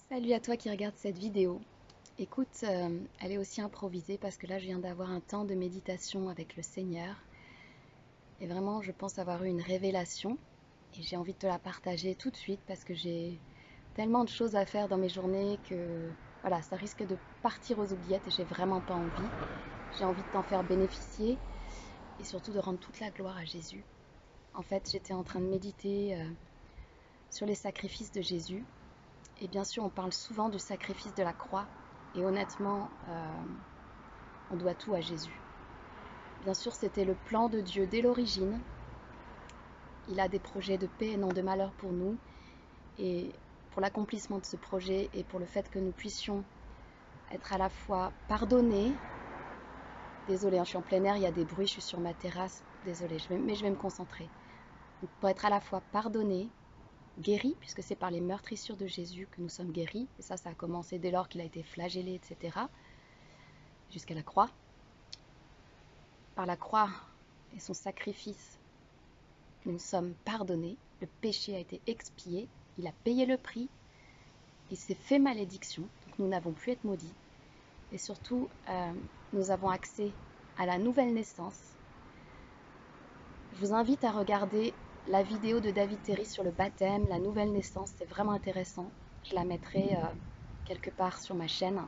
Salut à toi qui regarde cette vidéo. Écoute, elle est aussi improvisée parce que là je viens d'avoir un temps de méditation avec le Seigneur et vraiment je pense avoir eu une révélation et j'ai envie de te la partager tout de suite parce que j'ai tellement de choses à faire dans mes journées que voilà, ça risque de partir aux oubliettes et j'ai vraiment pas envie. J'ai envie de t'en faire bénéficier et surtout de rendre toute la gloire à Jésus. En fait, j'étais en train de méditer sur les sacrifices de Jésus. Et bien sûr, on parle souvent du sacrifice de la croix. Et honnêtement, on doit tout à Jésus. Bien sûr, c'était le plan de Dieu dès l'origine. Il a des projets de paix et non de malheur pour nous. Et pour l'accomplissement de ce projet et pour le fait que nous puissions être à la fois pardonnés. Désolée, je suis en plein air, il y a des bruits, je suis sur ma terrasse. Désolée, mais je vais me concentrer. Donc, pour être à la fois pardonnés, guéris, puisque c'est par les meurtrissures de Jésus que nous sommes guéris. Et ça a commencé dès lors qu'il a été flagellé, etc. Jusqu'à la croix. Par la croix et son sacrifice, nous sommes pardonnés. Le péché a été expié. Il a payé le prix. Il s'est fait malédiction. Donc nous n'avons plus à être maudits. Et surtout, nous avons accès à la nouvelle naissance. Je vous invite à regarder la vidéo de David Terry sur le baptême, la nouvelle naissance. C'est vraiment intéressant. Je la mettrai quelque part sur ma chaîne.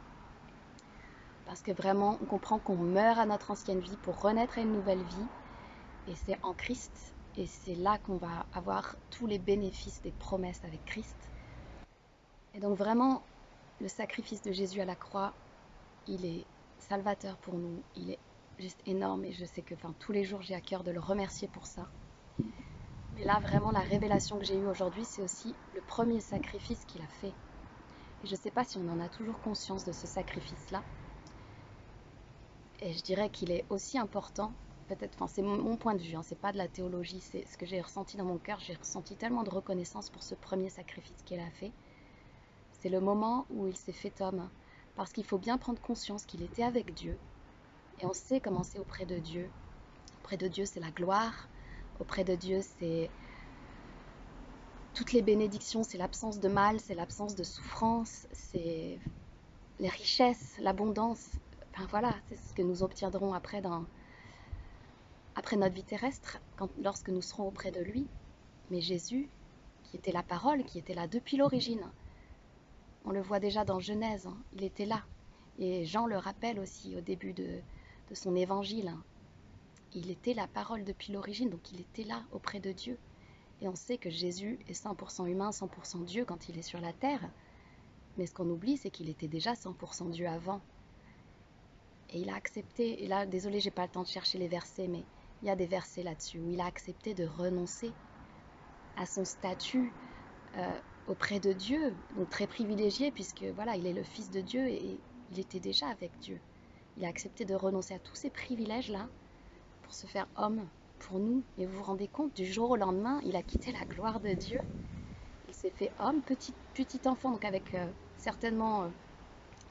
Parce que vraiment, on comprend qu'on meurt à notre ancienne vie pour renaître à une nouvelle vie. Et c'est en Christ. Et c'est là qu'on va avoir tous les bénéfices des promesses avec Christ. Et donc vraiment, le sacrifice de Jésus à la croix, il est salvateur pour nous. Il est juste énorme. Et je sais que tous les jours, j'ai à cœur de le remercier pour ça. Mais là, vraiment, la révélation que j'ai eue aujourd'hui, c'est aussi le premier sacrifice qu'il a fait. Et je ne sais pas si on en a toujours conscience de ce sacrifice-là. Et je dirais qu'il est aussi important, peut-être, c'est mon point de vue, hein, c'est pas de la théologie, c'est ce que j'ai ressenti dans mon cœur. J'ai ressenti tellement de reconnaissance pour ce premier sacrifice qu'il a fait. C'est le moment où il s'est fait homme, parce qu'il faut bien prendre conscience qu'il était avec Dieu. Et on sait comment c'est auprès de Dieu. Auprès de Dieu, c'est la gloire. Auprès de Dieu, c'est toutes les bénédictions, c'est l'absence de mal, c'est l'absence de souffrance, c'est les richesses, l'abondance. Voilà, c'est ce que nous obtiendrons après notre vie terrestre, lorsque nous serons auprès de lui. Mais Jésus, qui était la parole, qui était là depuis l'origine, on le voit déjà dans Genèse, hein, il était là. Et Jean le rappelle aussi au début de son évangile. Il était la parole depuis l'origine, donc il était là auprès de Dieu. Et on sait que Jésus est 100% humain, 100% Dieu quand il est sur la terre. Mais ce qu'on oublie, c'est qu'il était déjà 100% Dieu avant. Et il a accepté, et là, désolé, j'ai pas le temps de chercher les versets, mais il y a des versets là-dessus où il a accepté de renoncer à son statut auprès de Dieu, donc très privilégié puisque voilà, il est le fils de Dieu et il était déjà avec Dieu. Il a accepté de renoncer à tous ces privilèges-là pour se faire homme pour nous. Et vous vous rendez compte, du jour au lendemain, il a quitté la gloire de Dieu. Il s'est fait homme, petit enfant, donc avec certainement,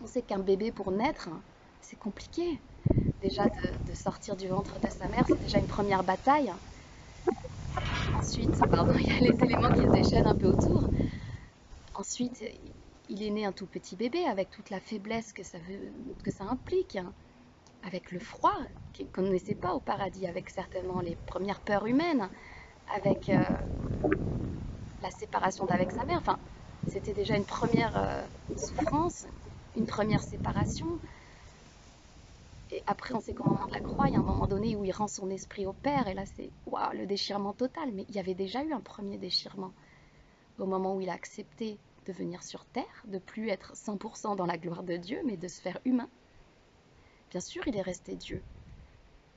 on sait qu'un bébé pour naître, c'est compliqué. Déjà de sortir du ventre de sa mère, c'est déjà une première bataille. Ensuite, pardon, il y a les éléments qui se déchaînent un peu autour. Ensuite, il est né un tout petit bébé avec toute la faiblesse que ça implique, hein. Avec le froid qu'on ne connaissait pas au paradis, avec certainement les premières peurs humaines, avec la séparation d'avec sa mère. C'était déjà une première souffrance, une première séparation. Et après, on sait qu'au moment de la croix, il y a un moment donné où il rend son esprit au Père, et là, c'est waouh, le déchirement total. Mais il y avait déjà eu un premier déchirement au moment où il a accepté de venir sur terre, de plus être 100% dans la gloire de Dieu, mais de se faire humain. Bien sûr, il est resté Dieu,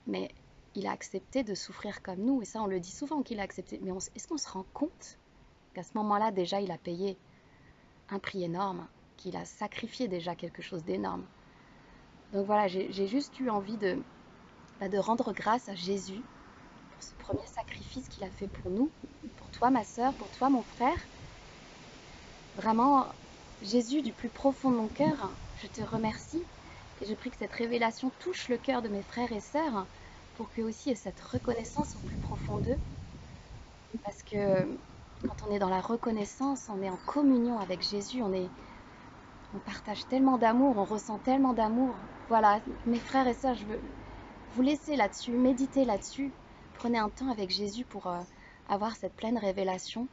mais il a accepté de souffrir comme nous, et ça, on le dit souvent qu'il a accepté. Mais est-ce qu'on se rend compte qu'à ce moment-là, déjà, il a payé un prix énorme, qu'il a sacrifié déjà quelque chose d'énorme. Donc voilà, j'ai juste eu envie de rendre grâce à Jésus pour ce premier sacrifice qu'il a fait pour nous, pour toi ma sœur, pour toi mon frère. Vraiment, Jésus, du plus profond de mon cœur, je te remercie et je prie que cette révélation touche le cœur de mes frères et sœurs pour qu'eux aussi aient cette reconnaissance au plus profond d'eux. Parce que quand on est dans la reconnaissance, on est en communion avec Jésus, on est On partage tellement d'amour, on ressent tellement d'amour. Voilà, mes frères et sœurs, je veux vous laisser là-dessus, méditer là-dessus. Prenez un temps avec Jésus pour avoir cette pleine révélation.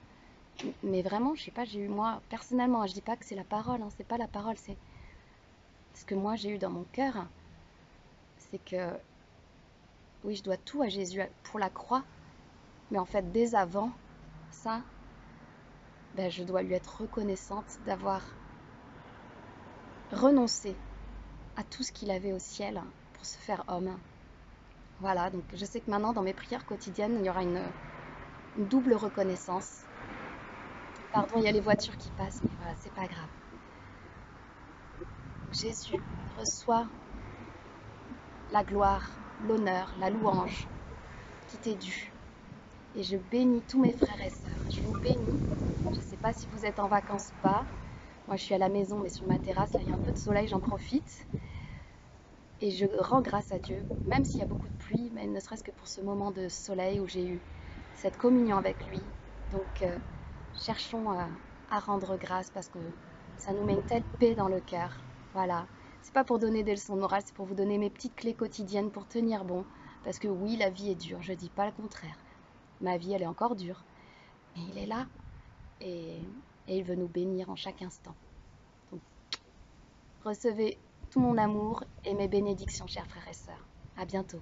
Mais vraiment, je sais pas, j'ai eu moi, personnellement, je dis pas que c'est la parole, hein, c'est pas la parole, c'est ce que moi j'ai eu dans mon cœur. C'est que, oui, je dois tout à Jésus pour la croix. Mais en fait, dès avant ça, ben, je dois lui être reconnaissante d'avoir renoncé à tout ce qu'il avait au ciel pour se faire homme. Voilà, donc je sais que maintenant, dans mes prières quotidiennes, il y aura une double reconnaissance. Pardon, il y a les voitures qui passent, mais voilà, c'est pas grave. Jésus reçoit la gloire, l'honneur, la louange qui t'est due. Et je bénis tous mes frères et sœurs. Je vous bénis. Je ne sais pas si vous êtes en vacances ou pas. Moi, je suis à la maison, mais sur ma terrasse, là, il y a un peu de soleil, j'en profite. Et je rends grâce à Dieu, même s'il y a beaucoup de pluie, mais ne serait-ce que pour ce moment de soleil où j'ai eu cette communion avec lui. Donc, cherchons à rendre grâce parce que ça nous met une telle paix dans le cœur. Voilà. C'est pas pour donner des leçons de morale, c'est pour vous donner mes petites clés quotidiennes pour tenir bon. Parce que oui, la vie est dure, je dis pas le contraire. Ma vie, elle est encore dure. Mais il est là et, et il veut nous bénir en chaque instant. Donc, recevez tout mon amour et mes bénédictions, chers frères et sœurs. À bientôt.